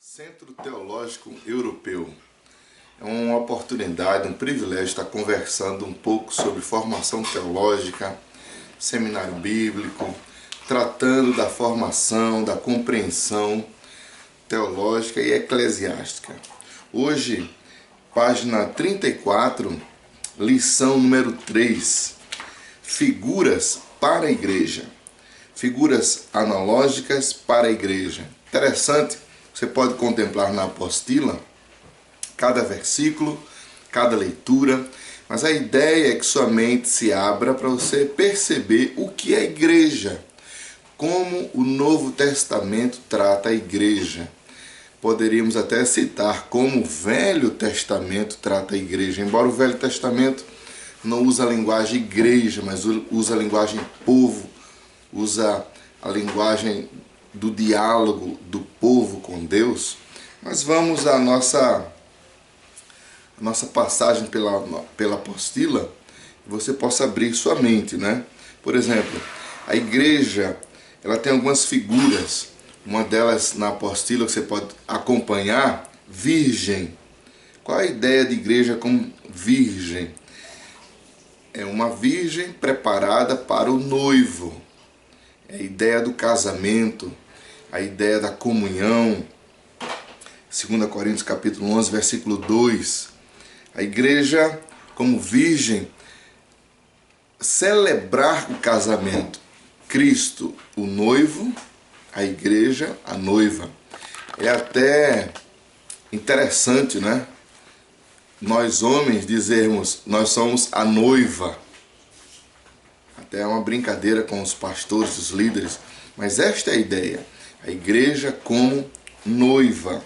Centro Teológico Europeu. É uma oportunidade, um privilégio estar conversando um pouco sobre formação teológica, seminário bíblico, tratando da formação, da compreensão teológica e eclesiástica. Hoje, página 34, lição número 3, figuras para a igreja. Figuras analógicas para a igreja. Interessante, você pode contemplar na apostila cada versículo, cada leitura, mas a ideia é que sua mente se abra para você perceber o que é a igreja, como o Novo Testamento trata a igreja. Poderíamos até citar como o Velho Testamento trata a igreja, embora o Velho Testamento não usa a linguagem igreja, mas usa a linguagem povo, usa a linguagem do diálogo do povo com Deus. Mas vamos à nossa passagem pela apostila, que você possa abrir sua mente, né? Por exemplo, a igreja, ela tem algumas figuras. Uma delas na apostila que você pode acompanhar, virgem. Qual a ideia de igreja como virgem? É uma virgem preparada para o noivo. É a ideia do casamento, a ideia da comunhão. 2 Coríntios capítulo 11, versículo 2. A igreja como virgem, celebrar o casamento. Cristo, o noivo, a igreja, a noiva. É até interessante, né? Nós homens dizermos, nós somos a noiva. Até é uma brincadeira com os pastores, os líderes. Mas esta é a ideia. A igreja como noiva.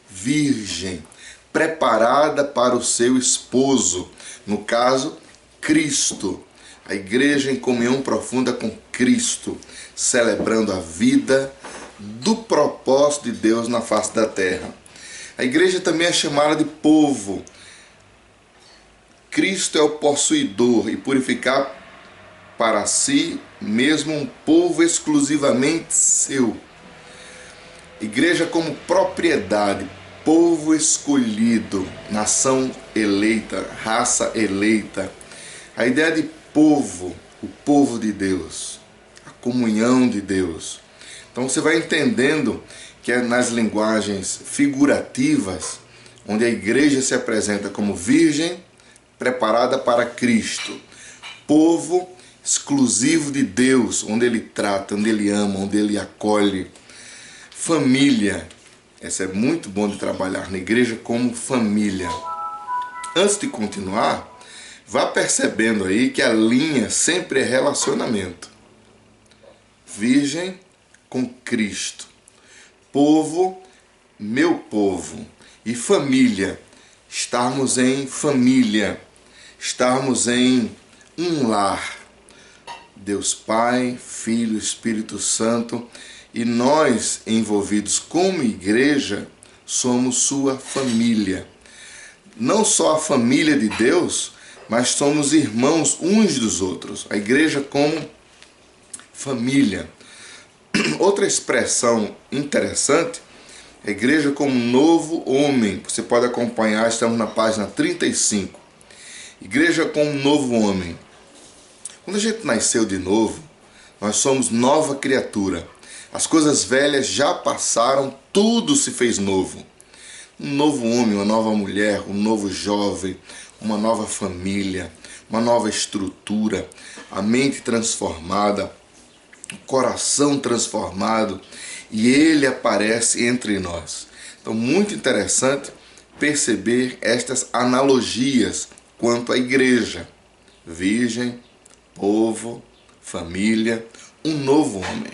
Virgem. Preparada para o seu esposo. No caso, Cristo. A igreja em comunhão profunda com Cristo. Celebrando a vida do propósito de Deus na face da terra. A igreja também é chamada de povo. Cristo é o possuidor e purificar para si mesmo um povo exclusivamente seu. Igreja como propriedade, povo escolhido, nação eleita, raça eleita. A ideia de povo, o povo de Deus, a comunhão de Deus. Então você vai entendendo que é nas linguagens figurativas, onde a igreja se apresenta como virgem preparada para Cristo, povo exclusivo de Deus, onde Ele trata, onde Ele ama, onde Ele acolhe. Família, essa é muito bom de trabalhar na igreja como família. Antes de continuar, vá percebendo aí que a linha sempre é relacionamento. Virgem com Cristo. Povo, meu povo. E família, estarmos em família, estarmos em um lar. Deus Pai, Filho, Espírito Santo, e nós envolvidos como igreja somos sua família. Não só a família de Deus, mas somos irmãos uns dos outros. A igreja como família. Outra expressão interessante, a igreja como novo homem. Você pode acompanhar, estamos na página 35. Igreja como novo homem. Quando a gente nasceu de novo, nós somos nova criatura. As coisas velhas já passaram, tudo se fez novo. Um novo homem, uma nova mulher, um novo jovem, uma nova família, uma nova estrutura, a mente transformada, o coração transformado, e Ele aparece entre nós. Então, muito interessante perceber estas analogias quanto à igreja. Virgem, povo, família, um novo homem.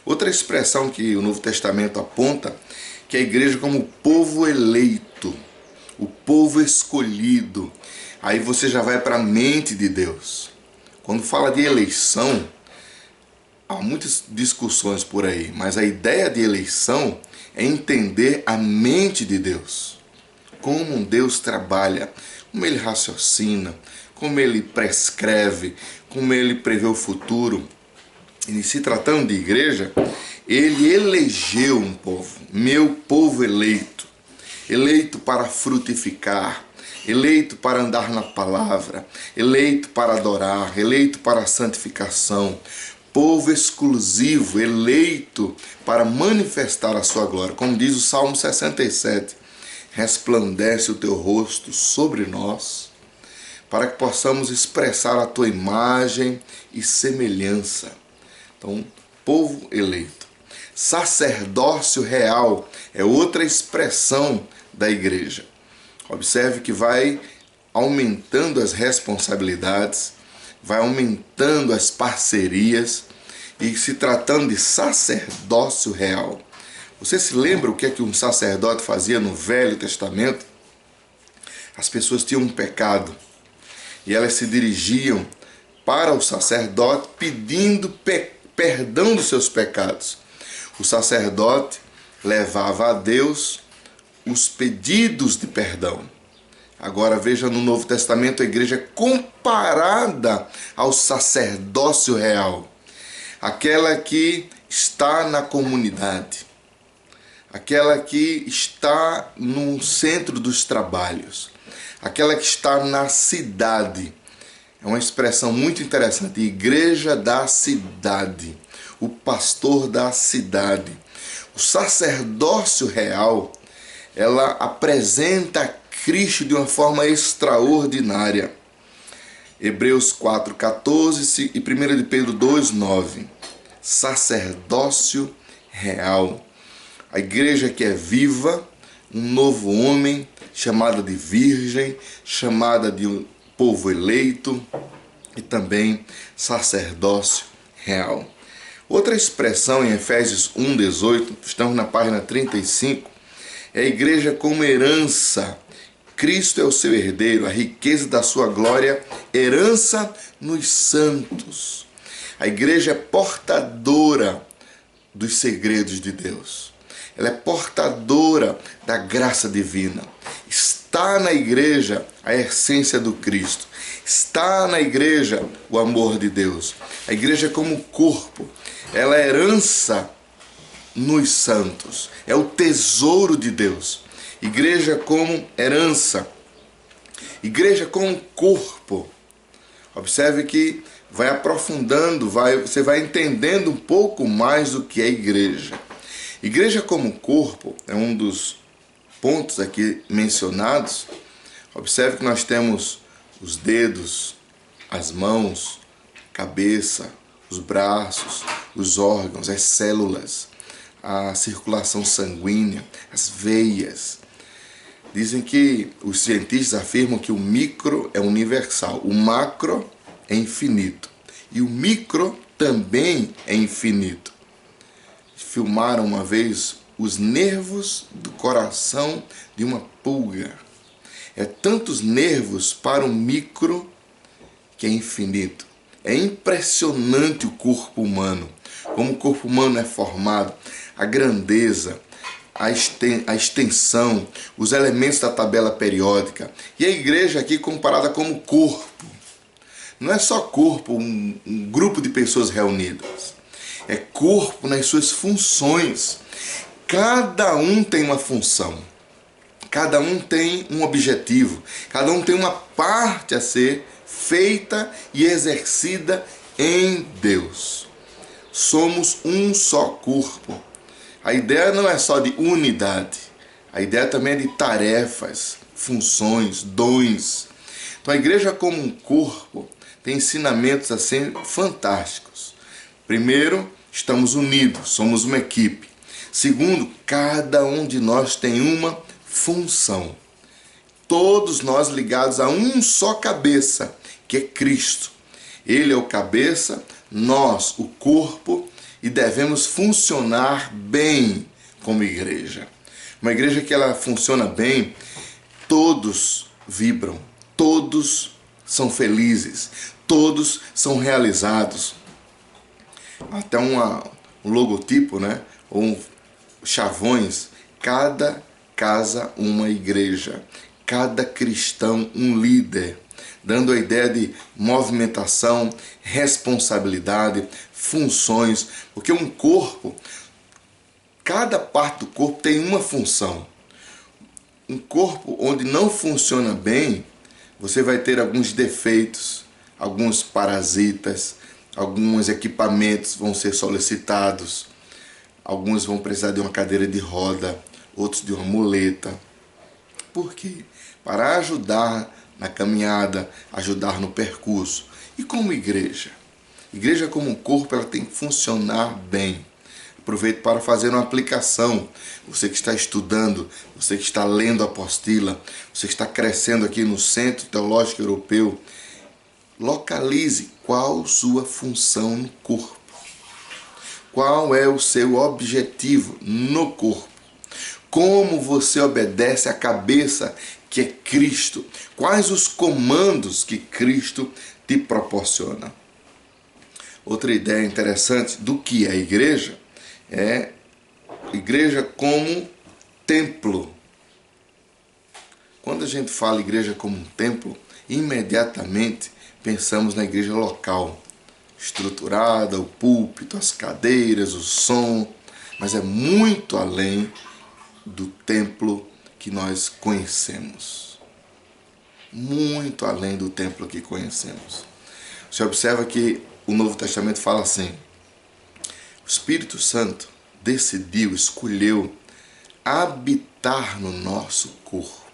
Outra expressão que o Novo Testamento aponta, que é a igreja como o povo eleito, o povo escolhido. Aí você já vai para a mente de Deus. Quando fala de eleição, há muitas discussões por aí, mas a ideia de eleição é entender a mente de Deus. Como Deus trabalha, como Ele raciocina, como Ele prescreve, como Ele prevê o futuro. E se tratando de igreja, Ele elegeu um povo, meu povo eleito, eleito para frutificar, eleito para andar na palavra, eleito para adorar, eleito para a santificação, povo exclusivo, eleito para manifestar a sua glória. Como diz o Salmo 67, resplandece o teu rosto sobre nós, para que possamos expressar a tua imagem e semelhança. Então, povo eleito. Sacerdócio real é outra expressão da igreja. Observe que vai aumentando as responsabilidades, vai aumentando as parcerias, e se tratando de sacerdócio real. Você se lembra o que é que um sacerdote fazia no Velho Testamento? As pessoas tinham um pecado e elas se dirigiam para o sacerdote pedindo perdão dos seus pecados. O sacerdote levava a Deus os pedidos de perdão. Agora veja, no Novo Testamento a igreja é comparada ao sacerdócio real. Aquela que está na comunidade, aquela que está no centro dos trabalhos, aquela que está na cidade. É uma expressão muito interessante, igreja da cidade, o pastor da cidade. O sacerdócio real, ela apresenta Cristo de uma forma extraordinária. Hebreus 4,14 e 1 de Pedro 2,9. Sacerdócio real. A igreja que é viva, um novo homem, chamada de virgem, chamada de um povo eleito e também sacerdócio real. Outra expressão em Efésios 1,18, estamos na página 35, é a igreja como herança. Cristo é o seu herdeiro, a riqueza da sua glória, herança nos santos. A igreja é portadora dos segredos de Deus. Ela é portadora da graça divina. Está na igreja a essência do Cristo. Está na igreja o amor de Deus. A igreja como corpo, ela é herança nos santos. É o tesouro de Deus. Igreja como herança. Igreja como corpo. Observe que vai aprofundando, você vai entendendo um pouco mais do que é igreja. Igreja como corpo é um dos pontos aqui mencionados. Observe que nós temos os dedos, as mãos, a cabeça, os braços, os órgãos, as células, a circulação sanguínea, as veias. Dizem que os cientistas afirmam que o micro é universal, o macro é infinito e o micro também é infinito. Filmaram uma vez os nervos do coração de uma pulga. É tantos nervos para um micro que é infinito. É impressionante o corpo humano, como o corpo humano é formado, a grandeza, a extensão, os elementos da tabela periódica. E a igreja aqui comparada como corpo. Não é só corpo, um grupo de pessoas reunidas. É corpo nas suas funções. Cada um tem uma função. Cada um tem um objetivo. Cada um tem uma parte a ser feita e exercida em Deus. Somos um só corpo. A ideia não é só de unidade. A ideia também é de tarefas, funções, dons. Então a igreja como um corpo tem ensinamentos assim fantásticos. Primeiro, estamos unidos, somos uma equipe. Segundo, cada um de nós tem uma função. Todos nós ligados a um só cabeça, que é Cristo. Ele é o cabeça, nós o corpo, e devemos funcionar bem como igreja. Uma igreja que ela funciona bem, todos vibram, todos são felizes, todos são realizados. Até um logotipo, né? Ou chavões, cada casa uma igreja, cada cristão um líder, dando a ideia de movimentação, responsabilidade, funções, porque um corpo, cada parte do corpo tem uma função. Um corpo onde não funciona bem, você vai ter alguns defeitos, alguns parasitas, alguns equipamentos vão ser solicitados, alguns vão precisar de uma cadeira de roda, outros de uma muleta. Por quê? Para ajudar na caminhada, ajudar no percurso. E como igreja? Igreja como um corpo, ela tem que funcionar bem. Aproveito para fazer uma aplicação. Você que está estudando, você que está lendo a apostila, você que está crescendo aqui no Centro Teológico Europeu, localize qual sua função no corpo. Qual é o seu objetivo no corpo? Como você obedece à cabeça que é Cristo? Quais os comandos que Cristo te proporciona? Outra ideia interessante do que é a igreja é igreja como templo. Quando a gente fala igreja como um templo, imediatamente pensamos na igreja local, estruturada, o púlpito, as cadeiras, o som, mas é muito além do templo que nós conhecemos. Muito além do templo que conhecemos. Você observa que o Novo Testamento fala assim: o Espírito Santo decidiu, escolheu habitar no nosso corpo.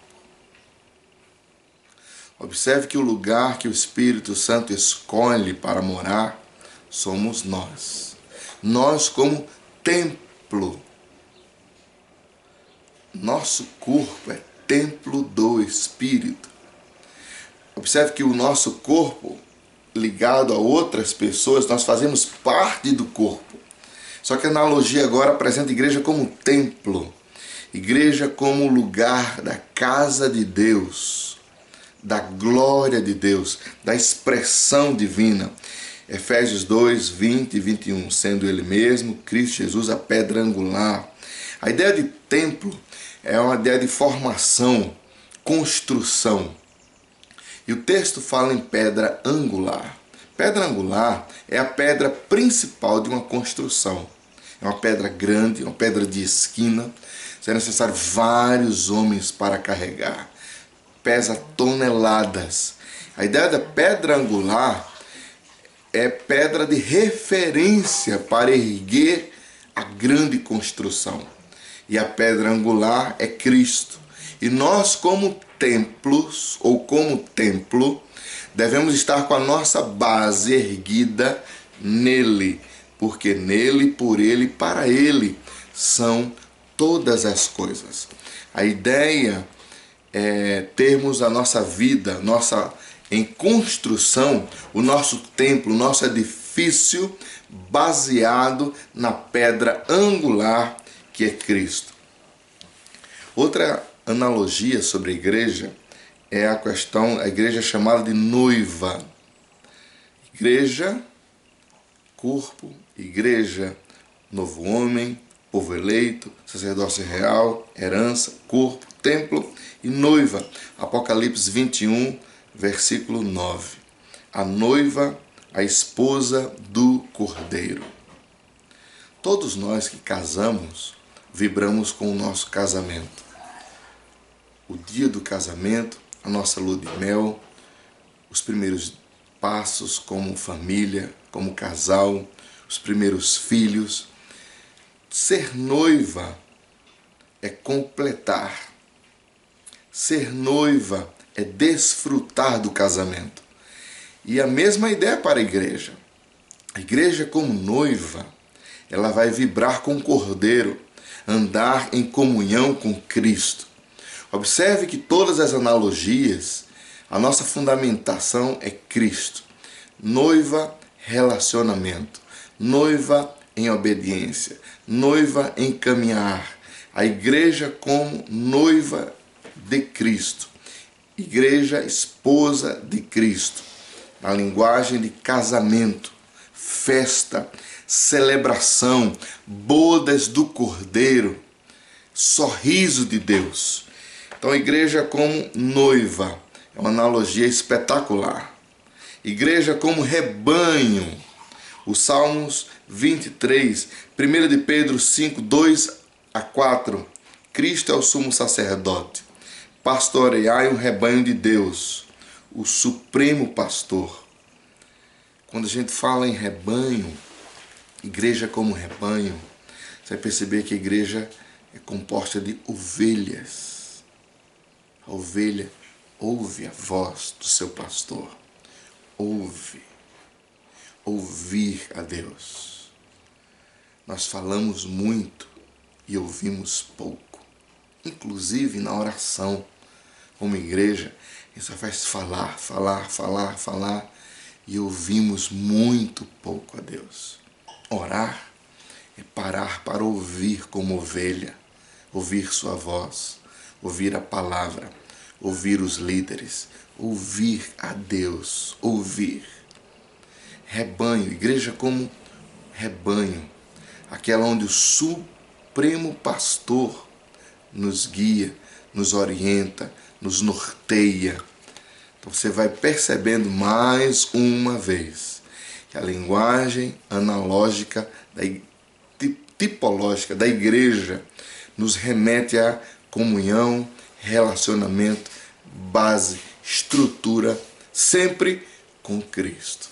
Observe que o lugar que o Espírito Santo escolhe para morar somos nós. Nós como templo. Nosso corpo é templo do Espírito. Observe que o nosso corpo, ligado a outras pessoas, nós fazemos parte do corpo. Só que a analogia agora apresenta a igreja como um templo. Igreja como lugar da casa de Deus, da glória de Deus, da expressão divina. Efésios 2, 20 e 21, sendo Ele mesmo, Cristo Jesus, a pedra angular. A ideia de templo é uma ideia de formação, construção. E o texto fala em pedra angular. Pedra angular é a pedra principal de uma construção. É uma pedra grande, uma pedra de esquina. Será necessário vários homens para carregar. Pesa toneladas. A ideia da pedra angular é pedra de referência para erguer a grande construção. E a pedra angular é Cristo. E nós, como templos, ou como templo, devemos estar com a nossa base erguida nele, porque nele, por ele, para ele são todas as coisas. A ideia é termos a nossa vida, em construção, o nosso templo, o nosso edifício baseado na pedra angular que é Cristo. Outra analogia sobre a igreja é a igreja chamada de noiva. Igreja, corpo, igreja, novo homem, povo eleito, sacerdócio real, herança, corpo, templo e noiva. Apocalipse 21, versículo 9. A noiva, a esposa do Cordeiro. Todos nós que casamos, vibramos com o nosso casamento. O dia do casamento, a nossa lua de mel, os primeiros passos como família, como casal, os primeiros filhos. Ser noiva é completar. Ser noiva é desfrutar do casamento. E a mesma ideia para a igreja. A igreja como noiva, ela vai vibrar com o Cordeiro, andar em comunhão com Cristo. Observe que todas as analogias, a nossa fundamentação é Cristo. Noiva, relacionamento. Noiva em obediência. Noiva em caminhar. A igreja como noiva de Cristo. Igreja esposa de Cristo. Na linguagem de casamento, festa, celebração, bodas do Cordeiro, sorriso de Deus. Então a igreja como noiva é uma analogia espetacular. Igreja como rebanho. Os Salmos 23, 1 de Pedro 5, 2 A 4. Cristo é o sumo sacerdote. Pastoreai o rebanho de Deus, o supremo pastor. Quando a gente fala em rebanho, igreja como rebanho, você vai perceber que a igreja é composta de ovelhas. A ovelha ouve a voz do seu pastor. Ouve. Ouvir a Deus. Nós falamos muito e ouvimos pouco. Inclusive na oração. Como igreja, a gente só faz falar e ouvimos muito pouco a Deus. Orar é parar para ouvir como ovelha, ouvir sua voz, ouvir a palavra, ouvir os líderes, ouvir a Deus, ouvir. Rebanho, igreja como rebanho, aquela onde o supremo pastor nos guia, nos orienta, nos norteia. Então você vai percebendo mais uma vez que a linguagem analógica, tipológica da igreja nos remete a comunhão, relacionamento, base, estrutura, sempre com Cristo.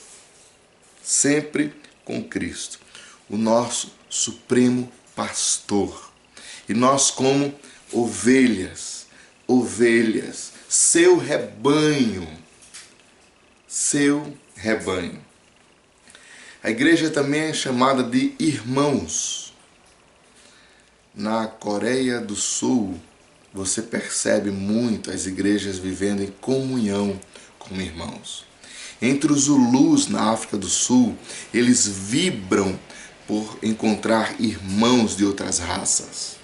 Sempre com Cristo, o nosso supremo pastor. E nós como ovelhas, seu rebanho. A igreja também é chamada de irmãos. Na Coreia do Sul, você percebe muito as igrejas vivendo em comunhão com irmãos. Entre os Zulus na África do Sul, eles vibram por encontrar irmãos de outras raças.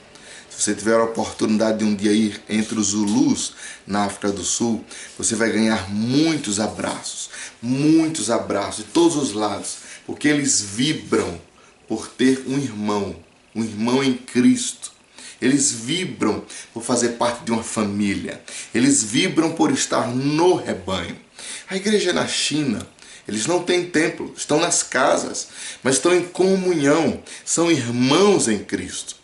Se você tiver a oportunidade de um dia ir entre os Zulus na África do Sul, você vai ganhar muitos abraços de todos os lados, porque eles vibram por ter um irmão em Cristo. Eles vibram por fazer parte de uma família. Eles vibram por estar no rebanho. A igreja na China, eles não têm templo, estão nas casas, mas estão em comunhão, são irmãos em Cristo.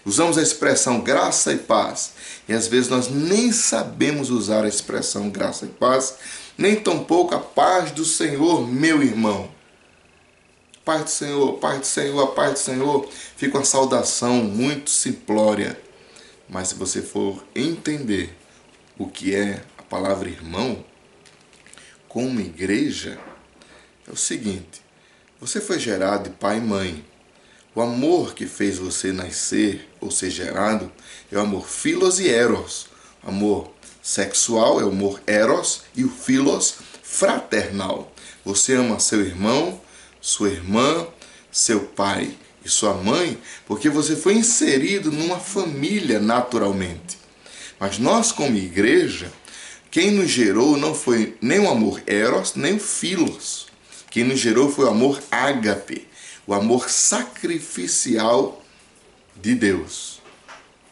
Usamos a expressão graça e paz, e às vezes nós nem sabemos usar a expressão graça e paz, nem tampouco a paz do Senhor, meu irmão. Paz do Senhor, paz do Senhor, a paz do Senhor. Fica uma saudação muito simplória. Mas se você for entender o que é a palavra irmão, como igreja, é o seguinte: você foi gerado de pai e mãe. O amor que fez você nascer ou ser gerado é o amor philos e eros. O amor sexual é o amor eros e o philos fraternal. Você ama seu irmão, sua irmã, seu pai e sua mãe, porque você foi inserido numa família naturalmente. Mas nós, como igreja, quem nos gerou não foi nem o amor eros, nem o philos. Quem nos gerou foi o amor ágape, o amor sacrificial de Deus.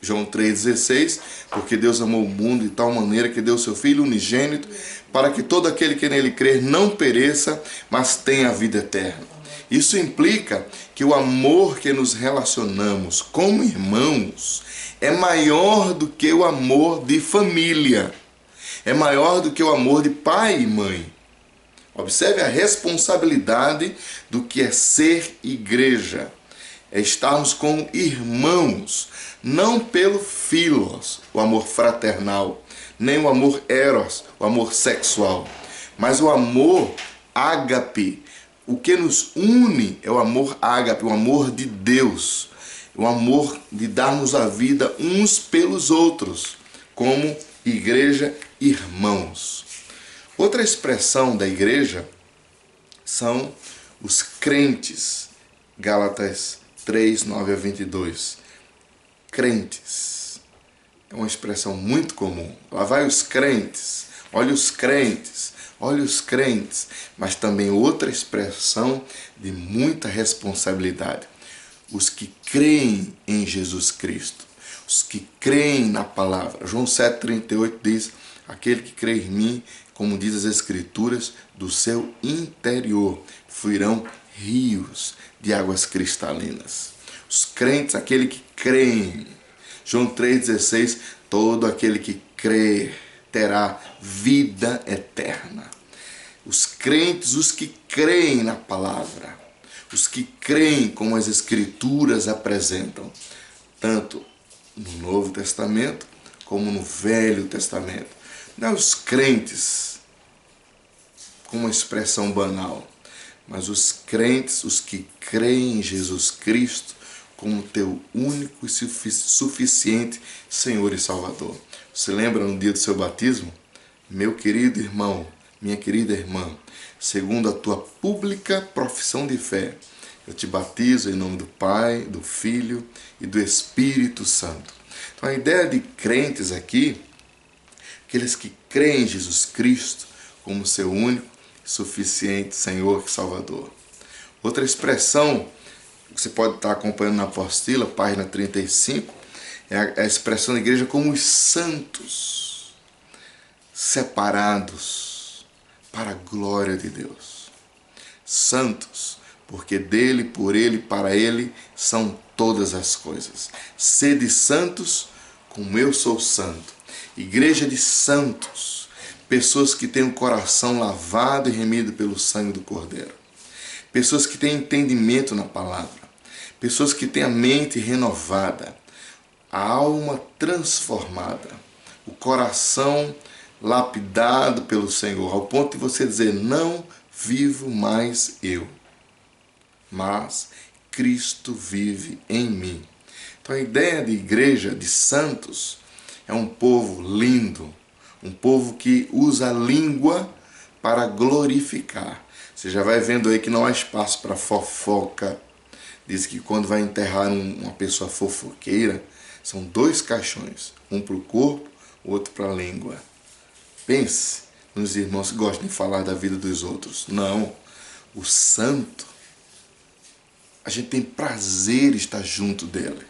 João 3,16, porque Deus amou o mundo de tal maneira que deu seu Filho unigênito, para que todo aquele que nele crer não pereça, mas tenha a vida eterna. Isso implica que o amor que nos relacionamos como irmãos é maior do que o amor de família, é maior do que o amor de pai e mãe. Observe a responsabilidade do que é ser igreja. É estarmos como irmãos, não pelo philos, o amor fraternal, nem o amor eros, o amor sexual, mas o amor ágape. O que nos une é o amor ágape, o amor de Deus, o amor de darmos a vida uns pelos outros, como igreja, irmãos. Outra expressão da igreja são os crentes. Gálatas 3, 9 a 22. Crentes. É uma expressão muito comum. Lá vai os crentes. Olha os crentes. Olha os crentes. Mas também outra expressão de muita responsabilidade. Os que creem em Jesus Cristo. Os que creem na palavra. João 7,38 diz: aquele que crê em mim, como diz as Escrituras, do seu interior fluirão rios de águas cristalinas. Os crentes, aquele que creem. João 3,16, todo aquele que crê terá vida eterna. Os crentes, os que creem na palavra, os que creem como as Escrituras apresentam, tanto no Novo Testamento como no Velho Testamento. Não os crentes com uma expressão banal, mas os crentes, os que creem em Jesus Cristo como teu único e suficiente Senhor e Salvador. Você lembra no dia do seu batismo? Meu querido irmão, minha querida irmã, segundo a tua pública profissão de fé, eu te batizo em nome do Pai, do Filho e do Espírito Santo. Então a ideia de crentes aqui, aqueles que creem em Jesus Cristo como seu único e suficiente Senhor e Salvador. Outra expressão que você pode estar acompanhando na apostila, página 35, é a expressão da igreja como os santos, separados para a glória de Deus. Santos, porque dele, por ele, para ele são todas as coisas. Sede santos, como eu sou santo. Igreja de santos, pessoas que têm o coração lavado e remido pelo sangue do Cordeiro. Pessoas que têm entendimento na palavra. Pessoas que têm a mente renovada, a alma transformada, o coração lapidado pelo Senhor, ao ponto de você dizer, não vivo mais eu, mas Cristo vive em mim. Então a ideia de igreja de santos é um povo lindo, um povo que usa a língua para glorificar. Você já vai vendo aí que não há espaço para fofoca. Diz que quando vai enterrar uma pessoa fofoqueira, são 2 caixões, um para o corpo, o outro para a língua. Pense nos irmãos que gostam de falar da vida dos outros. Não, o santo, a gente tem prazer em estar junto dele.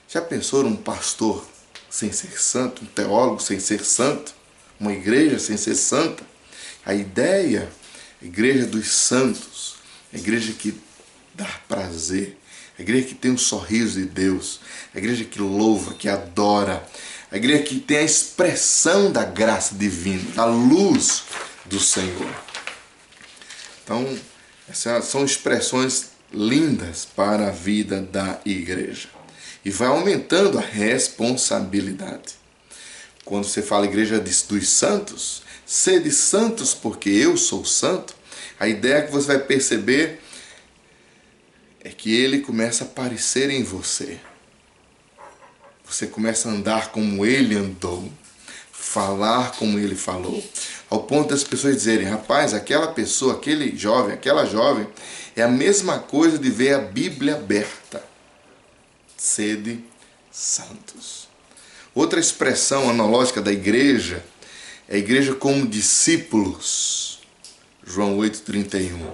Já pensou num pastor sem ser santo, um teólogo sem ser santo, uma igreja sem ser santa? A ideia, a igreja dos santos, a igreja que dá prazer, a igreja que tem um sorriso de Deus, a igreja que louva, que adora, a igreja que tem a expressão da graça divina, da luz do Senhor. Então, essas são expressões lindas para a vida da igreja. E vai aumentando a responsabilidade. Quando você fala igreja dos santos, sede santos porque eu sou santo, a ideia que você vai perceber é que ele começa a aparecer em você. Você começa a andar como ele andou, falar como ele falou, ao ponto das pessoas dizerem, rapaz, aquela pessoa, aquele jovem, aquela jovem, é a mesma coisa de ver a Bíblia aberta. Sede santos. Outra expressão analógica da igreja é a igreja como discípulos. João 8,31.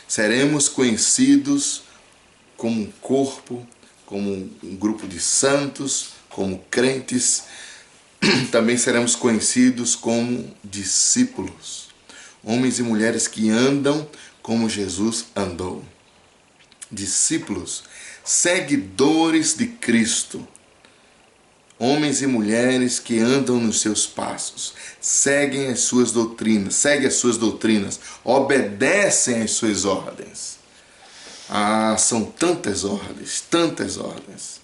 Seremos conhecidos como um corpo, como um grupo de santos, como crentes. Também seremos conhecidos como discípulos. Homens e mulheres que andam como Jesus andou. Discípulos, seguidores de Cristo. Homens e mulheres que andam nos seus passos, seguem as suas doutrinas, obedecem às suas ordens. São tantas ordens, tantas ordens.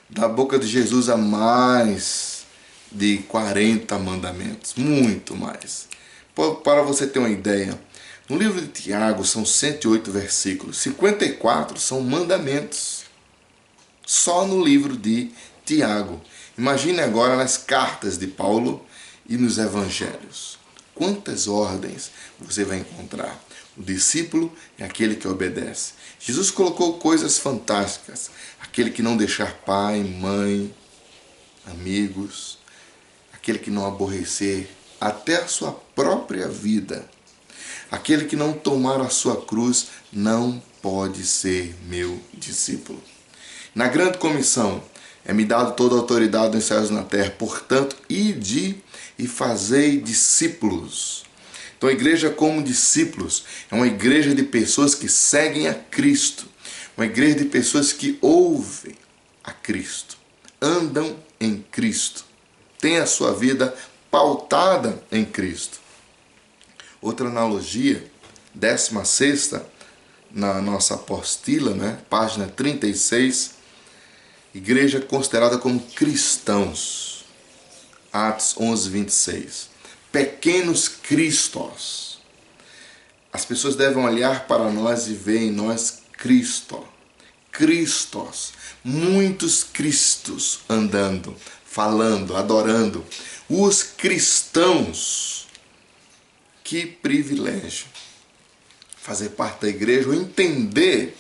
Da boca de Jesus há mais de 40 mandamentos, muito mais. Para você ter uma ideia, no livro de Tiago são 108 versículos, 54 são mandamentos. Só no livro de Tiago. Imagine agora nas cartas de Paulo e nos evangelhos. Quantas ordens você vai encontrar? O discípulo é aquele que obedece. Jesus colocou coisas fantásticas. Aquele que não deixar pai, mãe, amigos. Aquele que não aborrecer até a sua própria vida. Aquele que não tomar a sua cruz não pode ser meu discípulo. Na grande comissão, é-me dado toda a autoridade nos céus e na terra. Portanto, ide e fazei discípulos. Então, a igreja como discípulos é uma igreja de pessoas que seguem a Cristo. Uma igreja de pessoas que ouvem a Cristo, andam em Cristo, têm a sua vida pautada em Cristo. Outra analogia, 16ª, na nossa apostila, né? Página 36, igreja considerada como cristãos. Atos 11, 26. Pequenos cristos. As pessoas devem olhar para nós e ver em nós Cristo. Cristos. Muitos cristos andando, falando, adorando. Os cristãos. Que privilégio fazer parte da igreja ou entender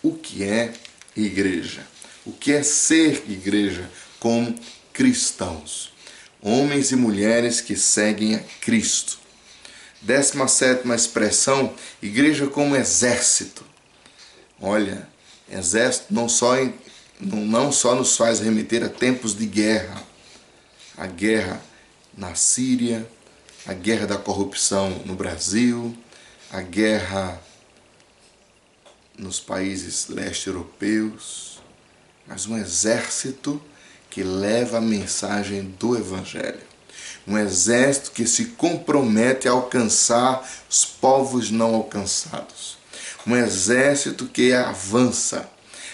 o que é igreja. O que é ser igreja como cristãos. Homens e mulheres que seguem a Cristo. 17ª expressão, igreja como exército. Olha, exército não só nos faz remeter a tempos de guerra. A guerra na Síria, a guerra da corrupção no Brasil, a guerra nos países leste-europeus, mas um exército que leva a mensagem do Evangelho. Um exército que se compromete a alcançar os povos não alcançados. Um exército que avança.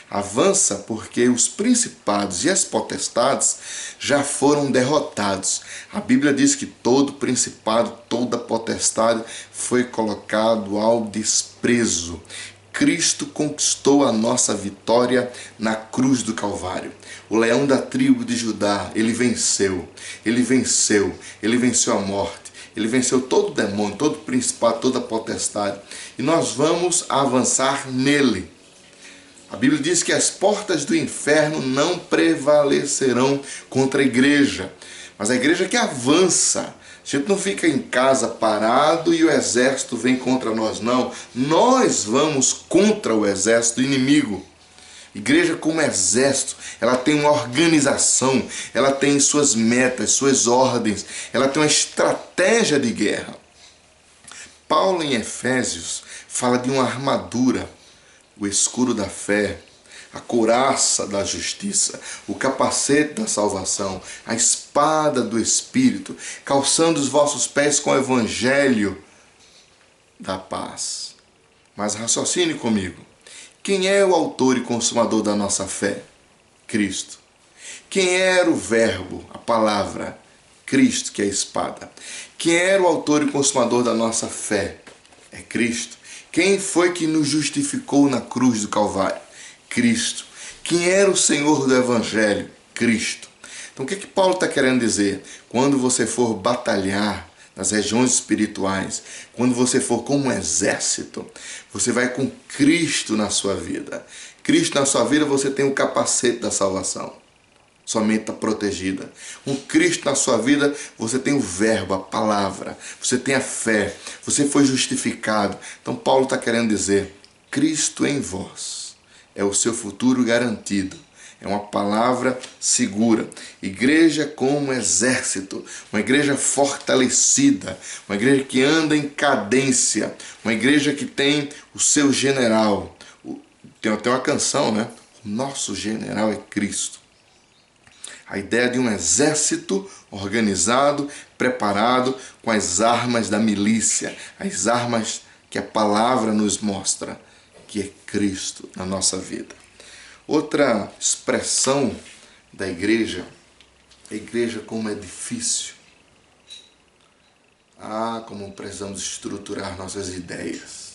Avança porque os principados e as potestades já foram derrotados. A Bíblia diz que todo principado, toda potestade foi colocado ao desprezo. Cristo conquistou a nossa vitória na cruz do Calvário. O leão da tribo de Judá, ele venceu. Ele venceu a morte. Ele venceu todo demônio, todo principado, toda potestade. E nós vamos avançar nele. A Bíblia diz que as portas do inferno não prevalecerão contra a igreja. Mas a igreja que avança. A gente não fica em casa parado e o exército vem contra nós, não. Nós vamos contra o exército inimigo. Igreja como exército, ela tem uma organização, ela tem suas metas, suas ordens, ela tem uma estratégia de guerra. Paulo em Efésios fala de uma armadura, o escudo da fé, a couraça da justiça, o capacete da salvação, a espada do Espírito, calçando os vossos pés com o evangelho da paz. Mas raciocine comigo. Quem é o autor e consumador da nossa fé? Cristo. Quem era o verbo, a palavra? Cristo, que é a espada. Quem era o autor e consumador da nossa fé? É Cristo. Quem foi que nos justificou na cruz do Calvário? Cristo. Quem era o Senhor do Evangelho? Cristo. Então o que Paulo está querendo dizer? Quando você for batalhar nas regiões espirituais, quando você for como um exército, você vai com Cristo na sua vida. Cristo na sua vida, você tem o capacete da salvação. Sua mente está protegida. Com Cristo na sua vida, você tem o verbo, a palavra. Você tem a fé. Você foi justificado. Então Paulo está querendo dizer, Cristo em vós é o seu futuro garantido. É uma palavra segura. Igreja como exército. Uma igreja fortalecida. Uma igreja que anda em cadência. Uma igreja que tem o seu general. Tem até uma canção, né? O nosso general é Cristo. A ideia de um exército organizado, preparado com as armas da milícia. As armas que a palavra nos mostra. Que é Cristo na nossa vida. Outra expressão da igreja, a igreja como edifício. Como precisamos estruturar nossas ideias,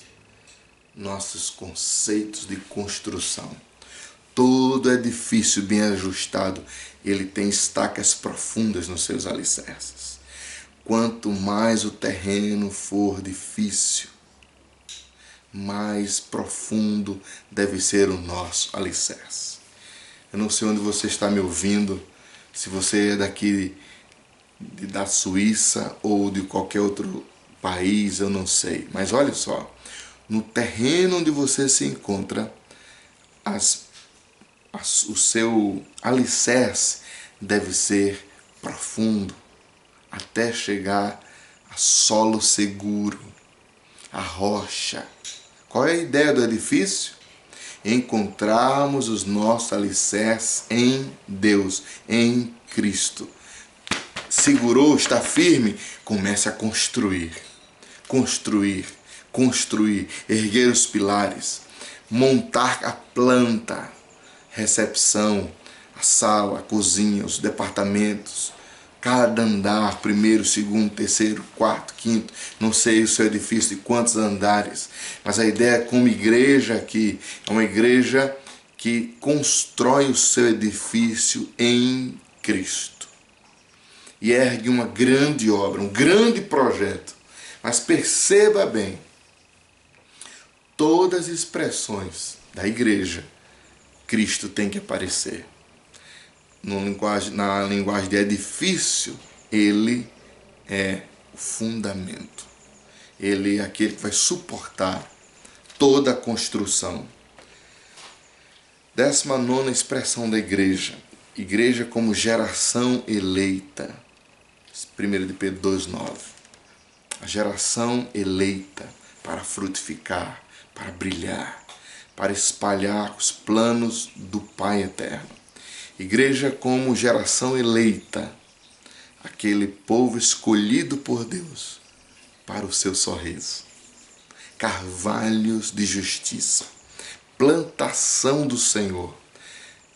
nossos conceitos de construção. Todo edifício bem ajustado, ele tem estacas profundas nos seus alicerces. Quanto mais o terreno for difícil, mais profundo deve ser o nosso alicerce. Eu não sei onde você está me ouvindo, se você é daqui da Suíça ou de qualquer outro país, eu não sei. Mas olha só, no terreno onde você se encontra, o seu alicerce deve ser profundo, até chegar a solo seguro, a rocha. Qual é a ideia do edifício? encontrarmos os nossos alicerces em Deus, em Cristo. Segurou, está firme, comece a construir, erguer os pilares, montar a planta, recepção, a sala, a cozinha, os departamentos, cada andar, primeiro, segundo, terceiro, quarto, quinto, não sei o seu edifício de quantos andares, mas a ideia como igreja aqui é uma igreja que constrói o seu edifício em Cristo e ergue uma grande obra, um grande projeto. Mas perceba bem, todas as expressões da igreja, Cristo tem que aparecer. Na linguagem de edifício, ele é o fundamento. Ele é aquele que vai suportar toda a construção. 19ª expressão da igreja. Igreja como geração eleita. 1 de Pedro 2,9. A geração eleita para frutificar, para brilhar, para espalhar os planos do Pai Eterno. Igreja como geração eleita, aquele povo escolhido por Deus para o seu sorriso. Carvalhos de justiça, plantação do Senhor,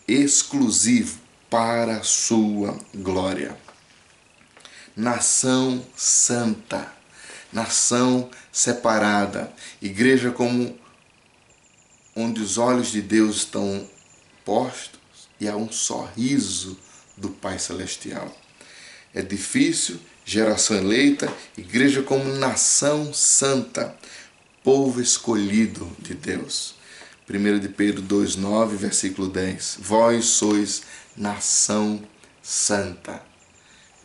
exclusivo para a sua glória. Nação santa, nação separada, igreja como onde os olhos de Deus estão postos e há um sorriso do Pai Celestial. Edifício, geração eleita, igreja como nação santa, povo escolhido de Deus. 1 de Pedro 2,9, versículo 10. Vós sois nação santa.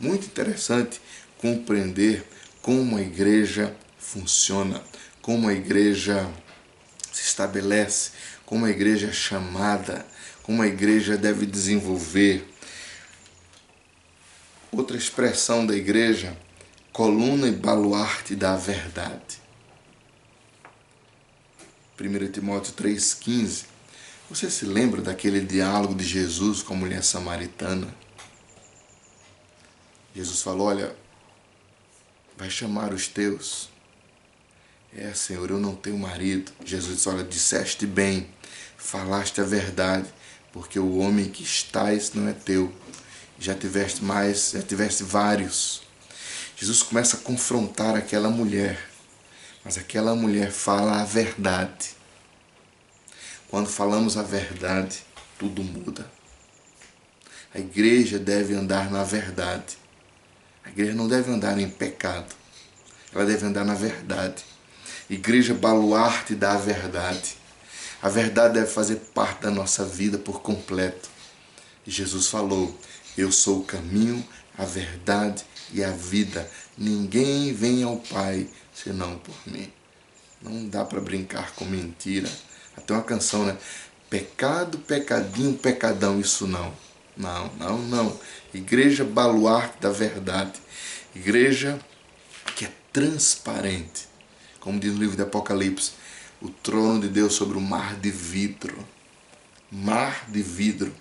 Muito interessante compreender como a igreja funciona, como a igreja se estabelece, como a igreja é chamada, como a igreja deve desenvolver. Outra expressão da igreja, coluna e baluarte da verdade. 1 Timóteo 3,15. Você se lembra daquele diálogo de Jesus com a mulher samaritana? Jesus falou, olha, vai chamar os teus. Senhor, eu não tenho marido. Jesus disse, olha, disseste bem, falaste a verdade, porque o homem que estás não é teu. Já tiveste vários. Jesus começa a confrontar aquela mulher, mas aquela mulher fala a verdade. Quando falamos a verdade, tudo muda. A igreja deve andar na verdade. A igreja não deve andar em pecado. Ela deve andar na verdade. Igreja baluarte da verdade. A verdade deve fazer parte da nossa vida por completo. E Jesus falou, eu sou o caminho, a verdade e a vida. Ninguém vem ao Pai senão por mim. Não dá para brincar com mentira. Até uma canção, né? Pecado, pecadinho, pecadão. Isso não. Não. Igreja baluarte da verdade. Igreja que é transparente. Como diz no livro de Apocalipse, o trono de Deus sobre o mar de vidro. Mar de vidro.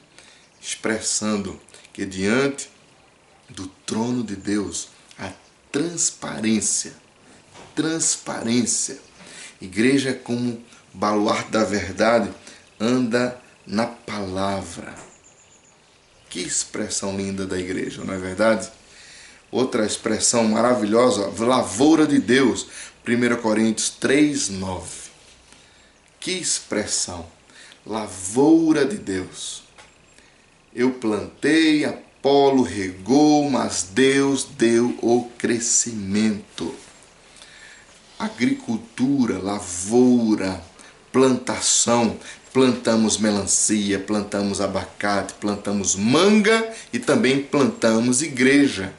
Expressando que diante do trono de Deus há transparência. Transparência. Igreja como baluarte da verdade anda na palavra. Que expressão linda da igreja, não é verdade? Outra expressão maravilhosa, lavoura de Deus, 1 Coríntios 3,9. Que expressão, lavoura de Deus. Eu plantei, Apolo regou, mas Deus deu o crescimento. Agricultura, lavoura, plantação. Plantamos melancia, plantamos abacate, plantamos manga e também plantamos igreja.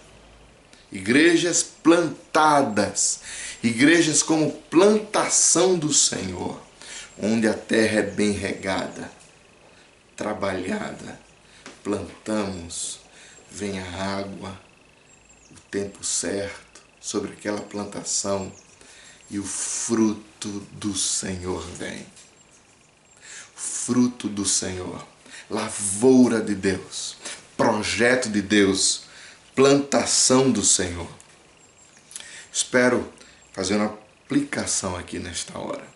Igrejas plantadas, igrejas como plantação do Senhor, onde a terra é bem regada, trabalhada. Plantamos, vem a água, o tempo certo sobre aquela plantação e o fruto do Senhor vem. fruto do Senhor, lavoura de Deus, projeto de Deus, plantação do Senhor. Espero fazer uma aplicação aqui nesta hora.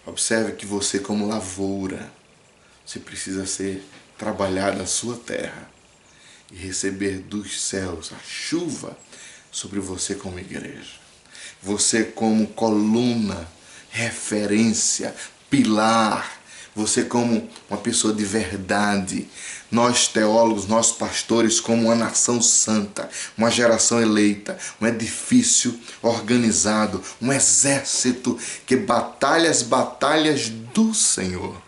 Observe que você, como lavoura, você precisa ser trabalhado a sua terra e receber dos céus a chuva sobre você como igreja. Você como coluna, referência, pilar, você como uma pessoa de verdade, nós teólogos, nós pastores como uma nação santa, uma geração eleita, um edifício organizado, um exército que batalha as batalhas do Senhor.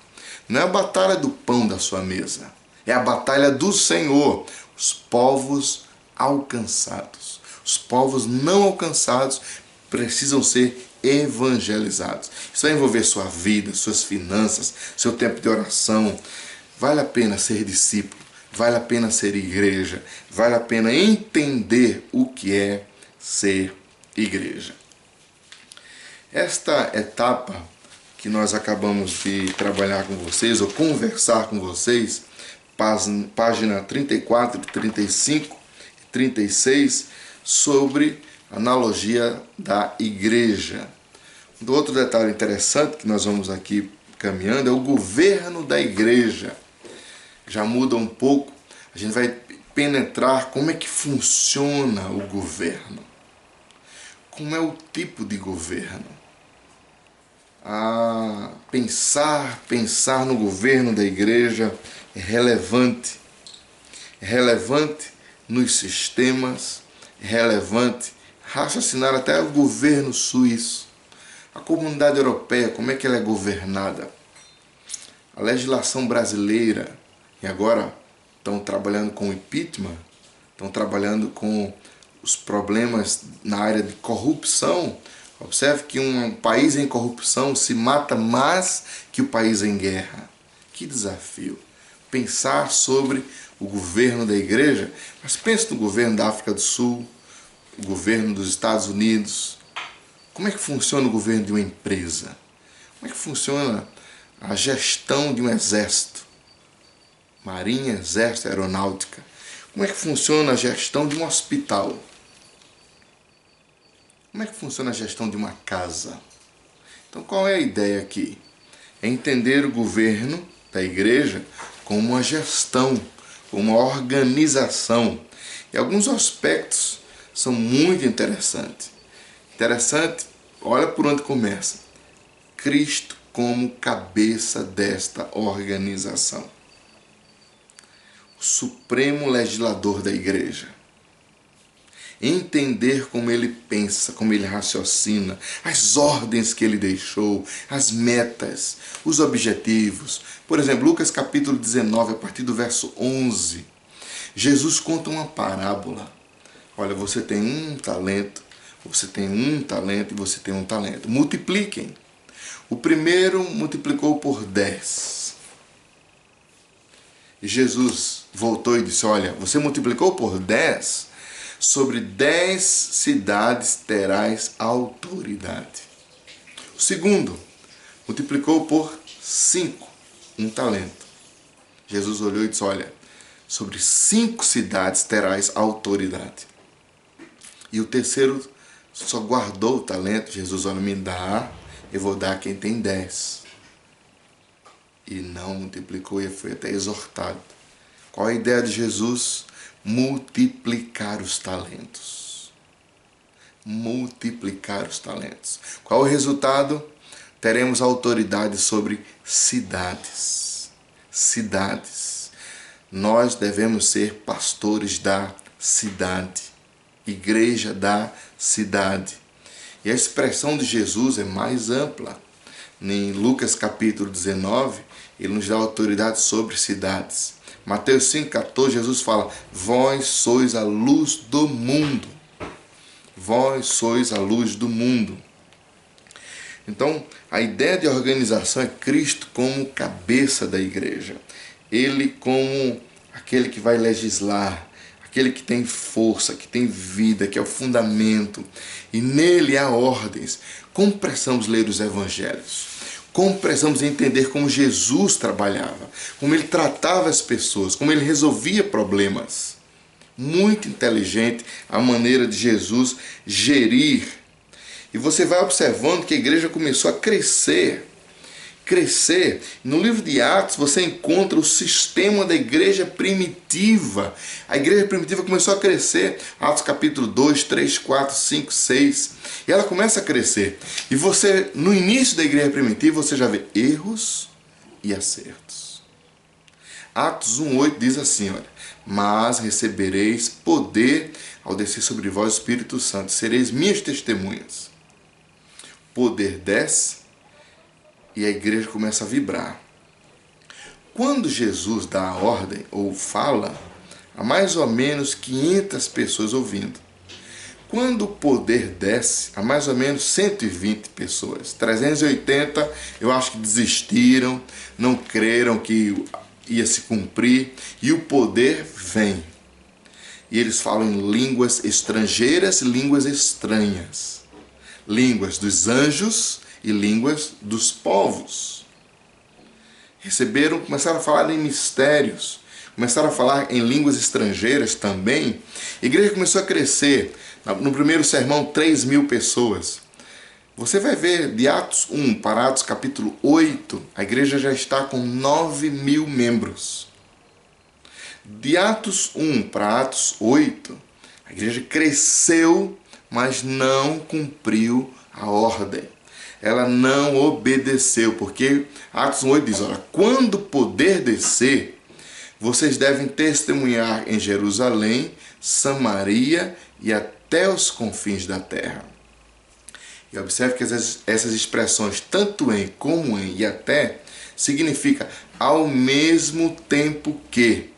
Não é a batalha do pão da sua mesa, é a batalha do Senhor. Os povos alcançados, os povos não alcançados precisam ser evangelizados. Isso vai envolver sua vida, suas finanças, seu tempo de oração. Vale a pena ser discípulo, vale a pena ser igreja, vale a pena entender o que é ser igreja. Esta etapa que nós acabamos de trabalhar com vocês, ou conversar com vocês, página 34, 35 e 36, sobre analogia da igreja. Outro detalhe interessante que nós vamos aqui caminhando é o governo da igreja. Já muda um pouco, a gente vai penetrar como é que funciona o governo. Como é o tipo de governo. Pensar no governo da igreja é relevante. É relevante nos sistemas, é relevante raciocinar até o governo suíço. A comunidade europeia, como é que ela é governada? A legislação brasileira, e agora estão trabalhando com o impeachment, estão trabalhando com os problemas na área de corrupção. Observe que um país em corrupção se mata mais que o país em guerra. Que desafio! Pensar sobre o governo da igreja, mas pense no governo da África do Sul, o governo dos Estados Unidos. Como é que funciona o governo de uma empresa? Como é que funciona a gestão de um exército? Marinha, exército, aeronáutica. Como é que funciona a gestão de um hospital? Como é que funciona a gestão de uma casa? Então, qual é a ideia aqui? É entender o governo da igreja como uma gestão, como uma organização. E alguns aspectos são muito interessantes. Olha por onde começa. Cristo como cabeça desta organização. O supremo legislador da igreja. Entender como ele pensa, como ele raciocina, as ordens que ele deixou, as metas, os objetivos. Por exemplo, Lucas capítulo 19, a partir do verso 11, Jesus conta uma parábola. Olha, você tem um talento, você tem um talento e você tem um talento. Multipliquem. O primeiro multiplicou por 10. E Jesus voltou e disse, olha, você multiplicou por 10, sobre 10 cidades terás autoridade. O segundo multiplicou por 5, um talento. Jesus olhou e disse, olha, sobre 5 cidades terás autoridade. E o terceiro só guardou o talento. Jesus, olha, me dá, eu vou dar a quem tem 10. E não multiplicou e foi até exortado. Qual a ideia de Jesus? Multiplicar os talentos. Multiplicar os talentos. Qual o resultado? Teremos autoridade sobre cidades. Cidades. Nós devemos ser pastores da cidade. Igreja da cidade. E a expressão de Jesus é mais ampla. Em Lucas capítulo 19, ele nos dá autoridade sobre cidades. Mateus 5,14, Jesus fala, vós sois a luz do mundo. Vós sois a luz do mundo. Então, a ideia de organização é Cristo como cabeça da igreja. Ele como aquele que vai legislar, aquele que tem força, que tem vida, que é o fundamento. E nele há ordens. Como precisamos ler os evangelhos? Como precisamos entender como Jesus trabalhava, como ele tratava as pessoas, como ele resolvia problemas. Muito inteligente a maneira de Jesus gerir. E você vai observando que a igreja começou a crescer. No livro de Atos você encontra o sistema da igreja primitiva. A igreja primitiva começou a crescer. Atos capítulo 2, 3, 4, 5, 6. E ela começa a crescer. E você, no início da igreja primitiva, você já vê erros e acertos. Atos 1, 8 diz assim, olha: mas recebereis poder ao descer sobre vós o Espírito Santo. Sereis minhas testemunhas. O poder desce e a igreja começa a vibrar. Quando Jesus dá a ordem ou fala, há mais ou menos 500 pessoas ouvindo. Quando o poder desce, há mais ou menos 120 pessoas. 380 eu acho que desistiram, não creram que ia se cumprir, e o poder vem. E eles falam em línguas estrangeiras, línguas estranhas. Línguas dos anjos e línguas dos povos. Receberam, começaram a falar em mistérios, começaram a falar em línguas estrangeiras também. A igreja começou a crescer. No primeiro sermão, 3.000 pessoas. Você vai ver de Atos 1 para Atos capítulo 8, a igreja já está com 9.000 membros. De Atos 1 para Atos 8, a igreja cresceu, mas não cumpriu a ordem. Ela não obedeceu, porque Atos 1:8 diz, olha, quando o poder descer, vocês devem testemunhar em Jerusalém, Samaria e até os confins da terra. E observe que essas expressões, tanto em, como em e até, significa ao mesmo tempo que.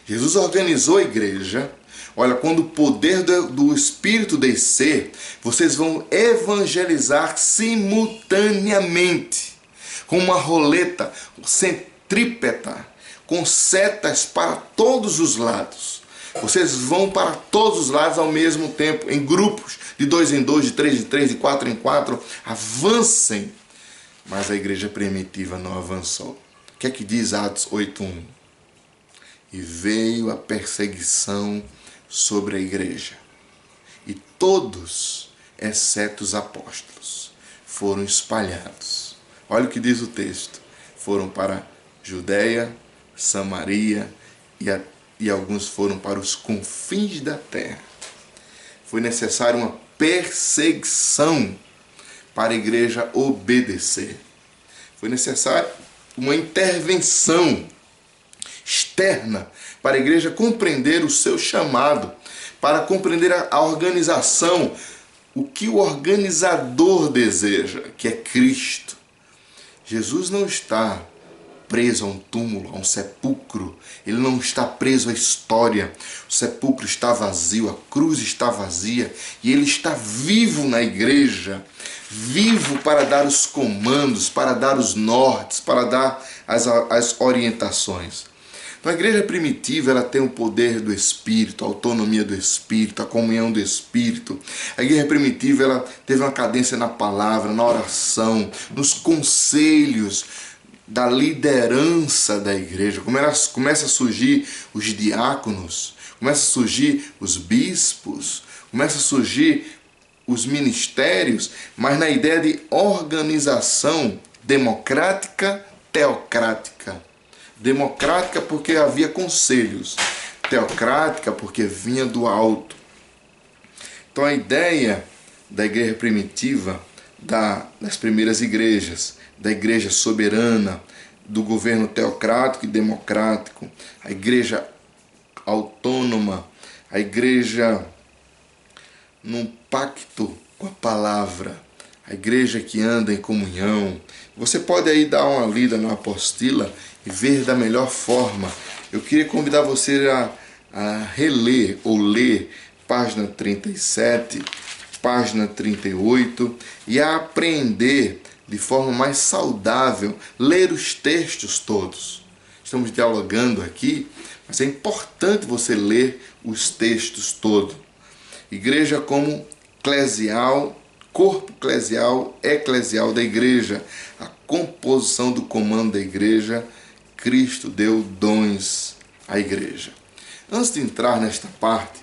Jesus organizou a igreja. Olha, quando o poder do Espírito descer, vocês vão evangelizar simultaneamente, com uma roleta centrípeta, com setas para todos os lados. Vocês vão para todos os lados ao mesmo tempo, em grupos, de 2 em 2, de 3 em 3, de 4 em 4. Avancem. Mas a igreja primitiva não avançou. O que é que diz Atos 8:1? E veio a perseguição sobre a igreja. E todos, exceto os apóstolos, foram espalhados. Olha o que diz o texto. Foram para Judeia, Samaria e alguns foram para os confins da terra. Foi necessário uma perseguição para a igreja obedecer. Foi necessário uma intervenção externa para a igreja compreender o seu chamado, para compreender a organização, o que o organizador deseja, que é Cristo. Jesus não está preso a um túmulo, a um sepulcro. Ele não está preso à história. O sepulcro está vazio, a cruz está vazia e ele está vivo na igreja, vivo para dar os comandos, para dar os nortes, para dar as orientações. Então, a igreja primitiva, ela tem o poder do Espírito, a autonomia do Espírito, a comunhão do Espírito. A igreja primitiva, ela teve uma cadência na palavra, na oração, nos conselhos da liderança da igreja. Começa a surgir os diáconos, começa a surgir os bispos, começa a surgir os ministérios, mas na ideia de organização democrática, teocrática. Democrática porque havia conselhos, teocrática porque vinha do alto. Então a ideia da igreja primitiva, das primeiras igrejas, da igreja soberana, do governo teocrático e democrático, a igreja autônoma, a igreja num pacto com a palavra, a igreja que anda em comunhão. Você pode aí dar uma lida na apostila e ver da melhor forma. Eu queria convidar você a reler ou ler página 37, página 38 e a aprender de forma mais saudável, ler os textos todos. Estamos dialogando aqui, mas é importante você ler os textos todos. Igreja como eclesial, corpo eclesial da igreja, composição do comando da igreja, Cristo deu dons à igreja. Antes de entrar nesta parte,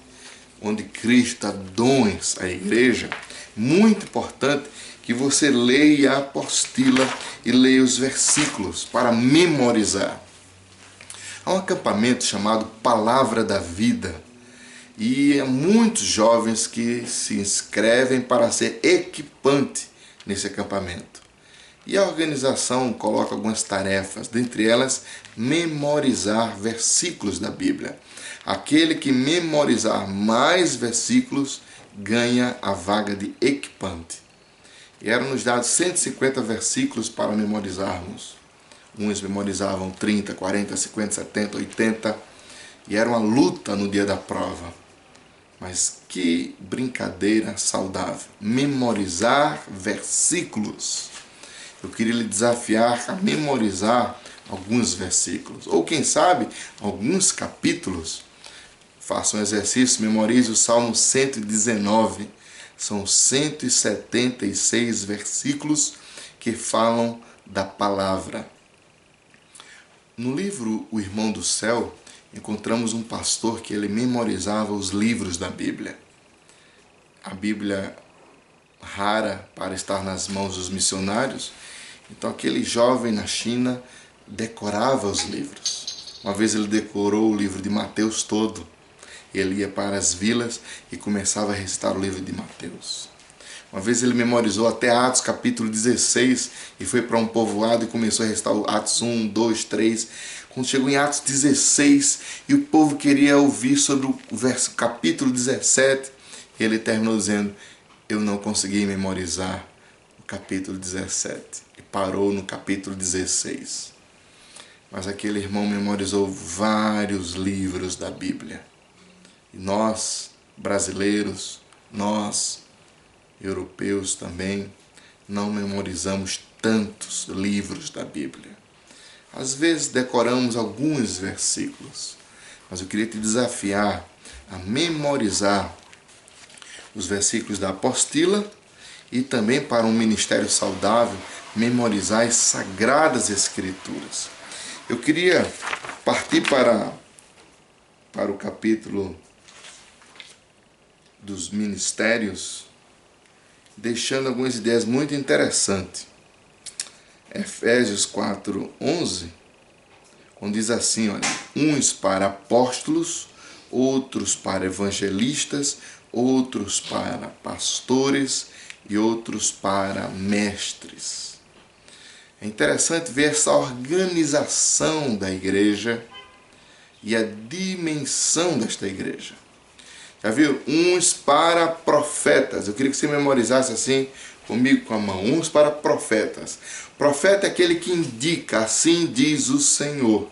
onde Cristo dá dons à igreja, muito importante que você leia a apostila e leia os versículos para memorizar. Há um acampamento chamado Palavra da Vida e há muitos jovens que se inscrevem para ser equipante nesse acampamento. E a organização coloca algumas tarefas, dentre elas, memorizar versículos da Bíblia. Aquele que memorizar mais versículos ganha a vaga de equipante. E eram nos dados 150 versículos para memorizarmos. Uns memorizavam 30, 40, 50, 70, 80. E era uma luta no dia da prova. Mas que brincadeira saudável. Memorizar versículos. Eu queria lhe desafiar a memorizar alguns versículos. Ou quem sabe, alguns capítulos. Faça um exercício, memorize o Salmo 119. São 176 versículos que falam da palavra. No livro O Irmão do Céu, encontramos um pastor que ele memorizava os livros da Bíblia. A Bíblia rara para estar nas mãos dos missionários, então aquele jovem na China decorava os livros. Uma vez ele decorou o livro de Mateus todo. Ele ia para as vilas e começava a recitar o livro de Mateus. Uma vez ele memorizou até Atos capítulo 16 e foi para um povoado e começou a recitar Atos 1, 2, 3. Quando chegou em Atos 16 e o povo queria ouvir sobre o capítulo 17, ele terminou dizendo: eu não consegui memorizar o capítulo 17. E parou no capítulo 16. Mas aquele irmão memorizou vários livros da Bíblia. E nós, brasileiros, nós, europeus também, não memorizamos tantos livros da Bíblia. Às vezes decoramos alguns versículos, mas eu queria te desafiar a memorizar os versículos da apostila e também, para um ministério saudável, memorizar as Sagradas Escrituras. Eu queria partir para o capítulo dos ministérios, deixando algumas ideias muito interessantes. Efésios 4:11, quando diz assim, olha, uns para apóstolos, outros para evangelistas, outros para pastores e outros para mestres. É interessante ver essa organização da igreja e a dimensão desta igreja. Já viu? Uns para profetas. Eu queria que você memorizasse assim comigo com a mão. Uns para profetas. Profeta é aquele que indica, assim diz o Senhor.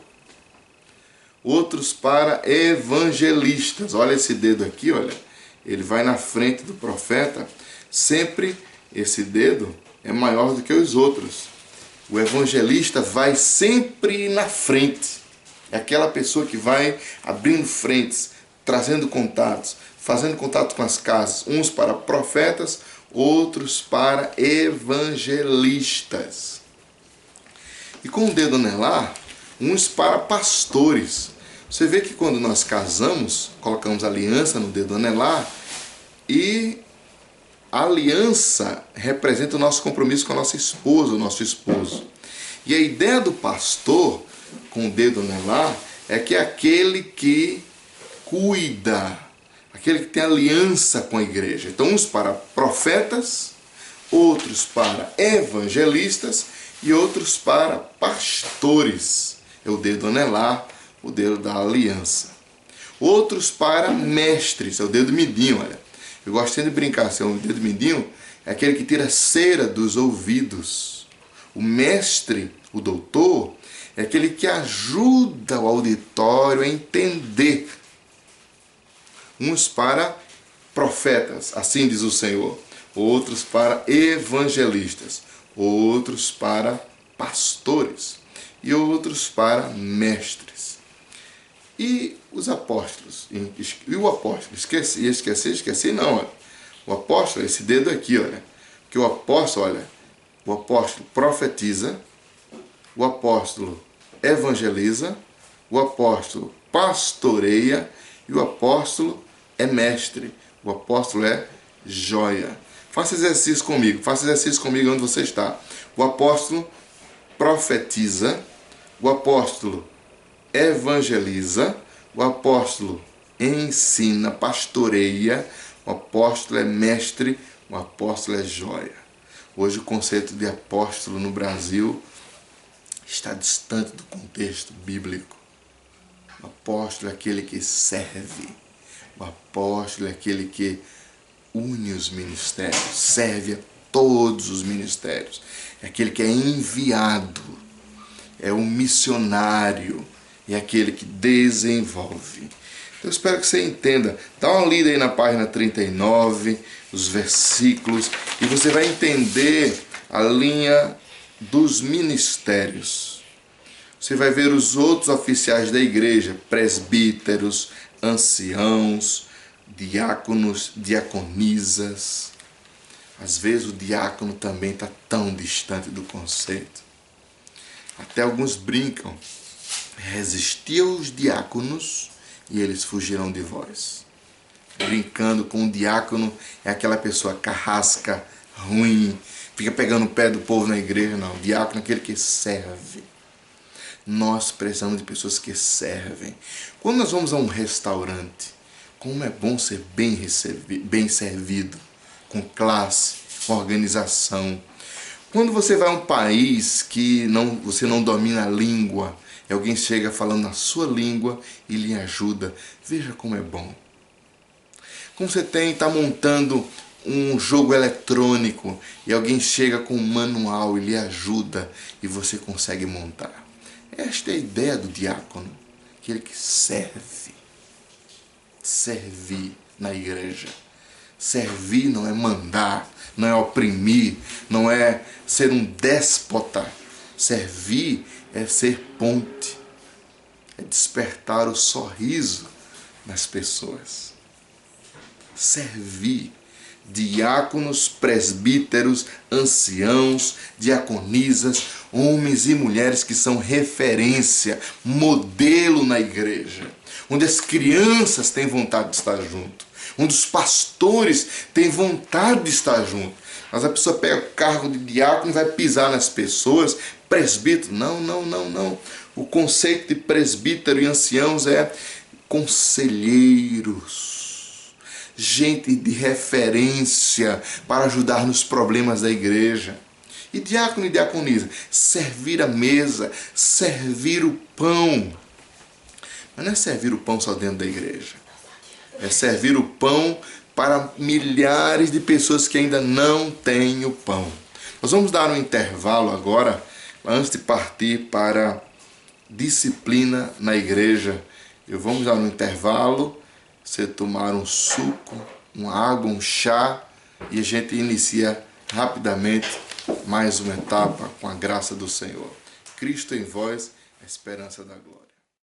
Outros para evangelistas. Olha esse dedo aqui, olha. Ele vai na frente do profeta. Sempre esse dedo é maior do que os outros. O evangelista vai sempre na frente. É aquela pessoa que vai abrindo frentes, trazendo contatos, fazendo contato com as casas, uns para profetas, outros para evangelistas. E com o dedo anelar, uns para pastores. Você vê que quando nós casamos, colocamos aliança no dedo anelar e a aliança representa o nosso compromisso com a nossa esposa, o nosso esposo. E a ideia do pastor, com o dedo anelar, é que é aquele que cuida, aquele que tem aliança com a igreja. Então, uns para profetas, outros para evangelistas e outros para pastores. É o dedo anelar, o dedo da aliança. Outros para mestres, é o dedo midinho, olha. Eu gosto sempre de brincar, assim, o dedo mindinho é aquele que tira cera dos ouvidos. O mestre, o doutor, é aquele que ajuda o auditório a entender. Uns para profetas, assim diz o Senhor. Outros para evangelistas. Outros para pastores. E outros para mestres. E os apóstolos? E o apóstolo? Esqueci não, olha. O apóstolo é esse dedo aqui, olha. Que o apóstolo, olha, o apóstolo profetiza, o apóstolo evangeliza, o apóstolo pastoreia e o apóstolo é mestre. O apóstolo é joia. Faça exercício comigo onde você está. O apóstolo profetiza, o apóstolo evangeliza, o apóstolo ensina, pastoreia, o apóstolo é mestre, o apóstolo é joia. Hoje o conceito de apóstolo no Brasil está distante do contexto bíblico. O apóstolo é aquele que serve. O apóstolo é aquele que une os ministérios, serve a todos os ministérios. É aquele que é enviado, é um missionário, é aquele que desenvolve. Então eu espero que você entenda. Dá uma lida aí na página 39, os versículos, e você vai entender a linha dos ministérios. Você vai ver os outros oficiais da igreja, presbíteros, anciãos, diáconos, diaconisas. Às vezes o diácono também está tão distante do conceito. Até alguns brincam. Resisti aos diáconos e eles fugirão de vós. Brincando com o diácono é aquela pessoa carrasca, ruim, fica pegando o pé do povo na igreja. Não, o diácono é aquele que serve. Nós precisamos de pessoas que servem. Quando nós vamos a um restaurante, como é bom ser bem servido, com classe, com organização. Quando você vai a um país que você não domina a língua, e alguém chega falando na sua língua e lhe ajuda, veja como é bom. Como você está montando um jogo eletrônico e alguém chega com um manual e lhe ajuda e você consegue montar. Esta é a ideia do diácono, aquele que serve. Servir na igreja. Servir não é mandar, não é oprimir, não é ser um déspota. Servir é ser ponte, é despertar o sorriso nas pessoas. Servir. Diáconos, presbíteros, anciãos, diaconisas, homens e mulheres que são referência, modelo na igreja, onde as crianças têm vontade de estar junto, onde os pastores têm vontade de estar junto. Mas a pessoa pega o cargo de diácono e vai pisar nas pessoas, presbítero. Não. O conceito de presbítero e anciãos é conselheiros, gente de referência para ajudar nos problemas da igreja. E diácono e diaconisa, servir a mesa, servir o pão. Mas não é servir o pão só dentro da igreja. É servir o pão para milhares de pessoas que ainda não têm o pão. Nós vamos dar um intervalo agora, antes de partir para disciplina na igreja. Vamos dar um intervalo, você tomar um suco, uma água, um chá, e a gente inicia rapidamente mais uma etapa com a graça do Senhor. Cristo em vós, a esperança da glória.